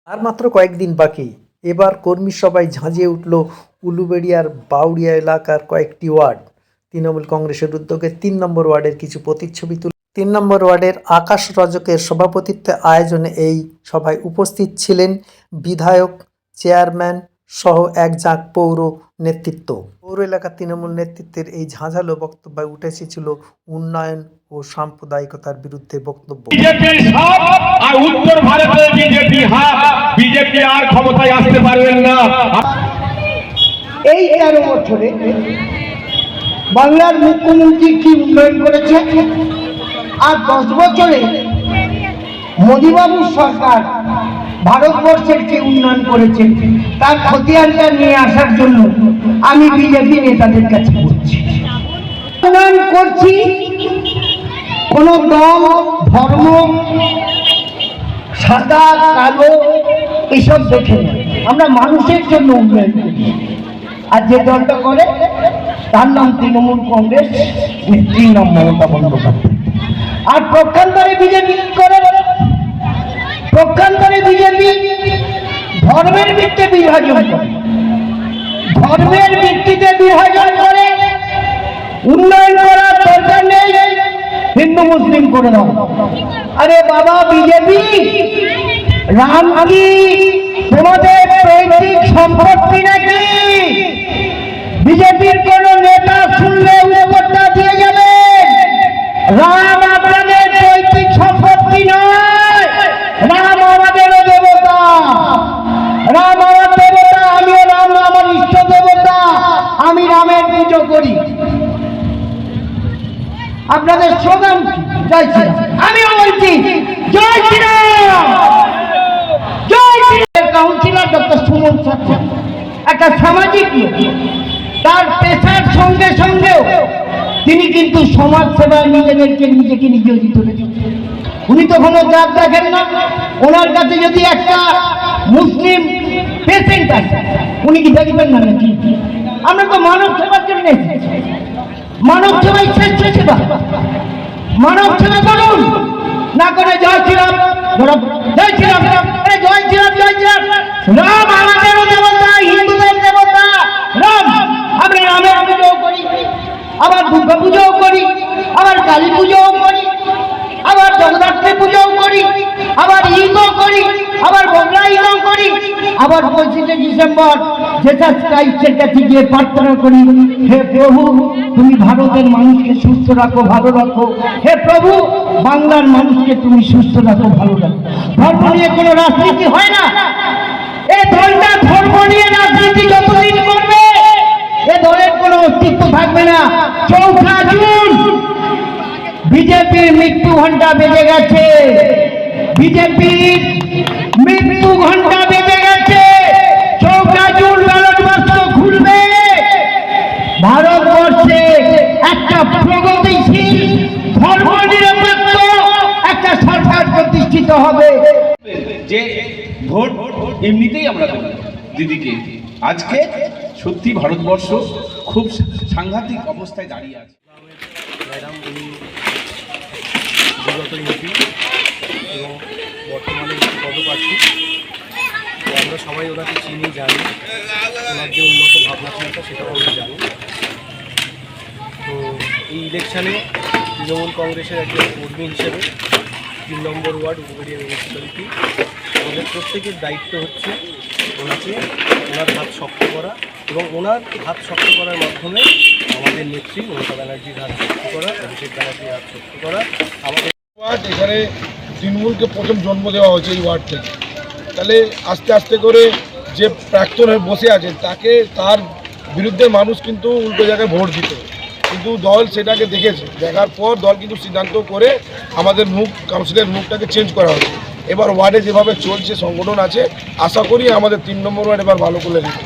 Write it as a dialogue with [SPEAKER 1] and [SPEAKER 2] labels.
[SPEAKER 1] আর মাত্র কয়েকদিন বাকি। এবার কর্মী সভায় ঝাঁঝিয়ে উঠল উলুবেড়িয়ার বাউড়িয়া এলাকার কয়েকটি ওয়ার্ড। তৃণমূল কংগ্রেসের উদ্যোগে ৩ নম্বর ওয়ার্ডের কিছু প্রতিচ্ছবি তুলে ৩ নম্বর ওয়ার্ডের আকাশ রজকের সভাপতিত্বে আয়োজনে এই সভায় উপস্থিত ছিলেন বিধায়ক, চেয়ারম্যান সহ এক ঝাঁক পৌর নেতৃত্ব। পৌর এলাকার তৃণমূল নেতৃত্বের এই ঝাঁঝালো বক্তব্যে উঠে এসেছিল উন্নয়ন ও সাম্প্রদায়িকতার বিরুদ্ধে বক্তব্য।
[SPEAKER 2] উত্তর ভারতে বিজেপি আর ক্ষমতায় আসতে পারবেন না।
[SPEAKER 3] এই ১৩ বছরে বাংলার মুখ্যমন্ত্রী কি উন্নয়ন করেছে, আর 10 বছরে মোদীবাবুর সরকার ভারতবর্ষের কি উন্নয়ন করেছে তার খতিয়ানটা নিয়ে আসার জন্য আমি বিজেপি নেতাদের কাছে বলছি, উন্নয়ন করছি কোন দল, ধর্ম, সাদা কালো এসব দেখে না, আমরা মানুষের জন্য উন্নয়ন করি। আর যে দলটা করে তার নাম তৃণমূল কংগ্রেস, নেত্রীর নাম মমতা বন্দ্যোপাধ্যায়। আর পক্ষান্তরে বিজেপি করে, পক্ষান্তরে বিজেপি ধর্মের ভিত্তিতে বিভাজন করে, ধর্মের ভিত্তিতে বিভাজন করে। উন্নয়ন করার দরকার নেই, হিন্দু মুসলিম করে দাও। আরে বাবা বিজেপি, রাম কি তোমাদের পৈতৃক সম্পত্তি নাকি? বিজেপির কোন নেতা শুনলে উত্তরটা দিয়ে যাবে, রাম আপনাদের পৈতৃক সম্পত্তি নয়, রাম আমাদেরও দেবতা, রাম আমার দেবতা, আমিও রাম আমার ইষ্ট দেবতা, আমি রামের পুজো করি। আপনাদের স্লোগান জয় শ্রীরাম, আমিও বলছি জয় শ্রীরাম, জয় শ্রীরাম। কাউন্সিলর ডক্টর সুমন সরকার একটা সামাজিক লোক, তার পেশার সঙ্গে সঙ্গেও তিনি কিন্তু সমাজ সেবায় নিজেকে নিয়োজিত রেখেছেন। উনি তো কোনো জাত দেখেন না, ওনার কাছে যদি একটা মুসলিম পেশেন্ট আছে উনি কি দেখবেন না নাকি? আমরা তো মানব সেবার জন্য এসেছি, মানব সেবাই শ্রেষ্ঠ সেবা, মানব সেবা করুন, না করে জয় শ্রীরাম, জয় শ্রীরাম, জয় শ্রীরাম, জয় শ্রীরাম। রাম আমাদেরও দেবতা, হিন্দুদের দেবতা রাম, আমরা রামের পুজোও করি, আবার দুর্গা পুজোও করি, আবার কালী পুজোও করি, আবার জগদ্ধাত্রী পুজোও করি, আবার ঈদও করি, আবার বগলা ঈদও করি, আবার 25শে ডিসেম্বর জেসাস ক্রাইস্টের কাছে গিয়ে প্রার্থনা করি, হে প্রভু তুমি ভারতের মানুষকে সুস্থ রাখো, ভালো রাখো, হে প্রভু বাংলার মানুষকে তুমি সুস্থ রাখো, ভালো রাখো। ধর্ম নিয়ে কোনো রাজনীতি হয় না, এই দলটা ধর্ম নিয়ে রাজনীতি যতদিন করবে এ দলের কোনো অস্তিত্ব থাকবে না। 4 জুন বিজেপির মৃত্যু ঘন্টা বেজে গেছে, বিজেপির মৃত্যু ঘন্টা বেজে গেছে। 4 জুন ব্যালট বাক্স খুলবে, ভারতবর্ষে একটা প্রগতিশীল ধর্মনিরপেক্ষ একটা সরকার প্রতিষ্ঠিত হবে।
[SPEAKER 2] যে ভোট এমনিতেই আমরা দেব দিদিকে, আজকে সত্যি ভারতবর্ষ খুব সাংঘাতিক অবস্থায় দাঁড়িয়ে আছে।
[SPEAKER 4] ম্যাডাম উনি বিগত এমপি এবং বর্তমানে পদপ্রার্থী, তো আমরা সবাই ওনাকে চিনি, জানি, ওনার যে উন্নত ভাবনা চিন্তা সেটাও আমরা জানি। তো এই ইলেকশানে তৃণমূল কংগ্রেসের একজন কর্মী হিসেবে 3 নম্বর ওয়ার্ড উলুবেড়িয়া মিউনিসিপ্যালিটি আমাদের প্রত্যেকের দায়িত্ব হচ্ছে ওনাকে, ওনার হাত শক্ত করা এবং ওনার হাত শক্ত করার মাধ্যমে আমাদের নেত্রী মমতা ব্যানার্জির হাত শক্ত করা, অভিষেক ব্যানার্জির হাত শক্ত করা। আমাদের
[SPEAKER 5] ওয়ার্ড, এখানে তৃণমূলকে প্রথম জন্ম দেওয়া হয়েছে এই ওয়ার্ড থেকে, তাহলে আস্তে আস্তে করে যে প্রাক্তন হয়ে বসে আছেন তাকে, তার বিরুদ্ধে মানুষ কিন্তু উল্টো জায়গায় ভোট দিত, কিন্তু দল সেটাকে দেখেছে, দেখার পর দল কিন্তু সিদ্ধান্ত করে আমাদের কাউন্সিলের মুখটাকে চেঞ্জ করা হয়েছে। এবার ওয়ার্ডে যেভাবে চলছে সংগঠন আছে, আশা করি আমাদের 3 নম্বর ওয়ার্ড এবার ভালো করে দিতে।